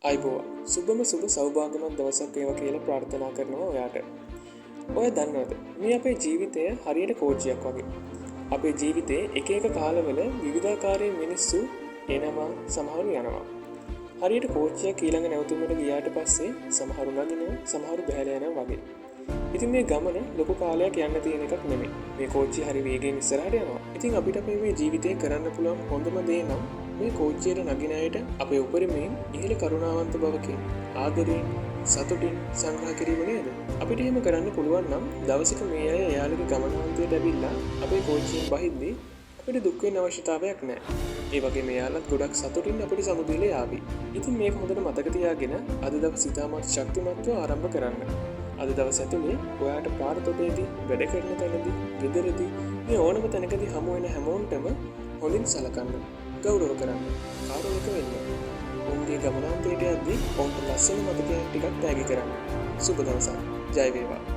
අයිබෝවා සුබම සුබ සෞභාග්‍යමත් දවසක් වේවා කියලා ප්‍රාර්ථනා කරනවා ඔයාට. ඔය දන්නවද මේ අපේ ජීවිතය හරියට කෝච්චියක් වගේ. අපේ ජීවිතේ එක එක කාලවල විවිධාකාරයේ මිනිස්සු එනවා සමහරු යනවා. හරියට කෝච්චියක් ඊළඟ නැවතුමට ගියාට පස්සේ සමහරු නගිනවා සමහරු බැහැලා යනවා වගේ. ඉතින් මේ ගමන ලොකු කාලයක් යන්න තියෙන එකක් නෙමෙයි. මේ කෝච්චිය හරි වේගයෙන් ඉස්සරහට යනවා. ඉතින් අපිට මේ ජීවිතේ කරන්න පුළුවන් හොඳම දේ නම් මේ කෝච්චියට නගින අයට අපේ උපරිමයෙන් ඉහළ කරුණාවන්ත බවකින් ආදරයෙන් සතුටින් සංග්‍රහ කිරීම නේද? අපිට එහෙම කරන්න පුළුවන් නම් දවසක මේ අය එයාලගේ ගමනාන්තයට ඇවිල්ලා අපේ කෝච්චියෙන් බහිද්දී අපිට දුක් වෙන්න අවශ්‍යතාවයක් නැහැ. ඒ වගේම එයාලත් ගොඩක් සතුටින් අපිට සමුදෙල යාවි. ඉතින් මේක හොඳට මතක තියාගෙන අද දවස් ඉතාමත් ශක්තිමත්ව ආරම්භ කරන්න. අද දවස් ඇතුලේ ඔයාට පාරතොටේදී වැඩ කරන තැනදී ගෙදරදී මේ ඕනම තැනකදී හමු වෙන හැමෝන්ටම හොඳින් සලකන්න, ගෞරව කරන්න, කාරුණික වෙන්න. උන්ගේ ගමනාන්තයට යද්දී ඔවුන්ට ලස්සන මතකයන් ටිකක් තෑගි කරන්න. සුබ දවසක්. ජය වේවා.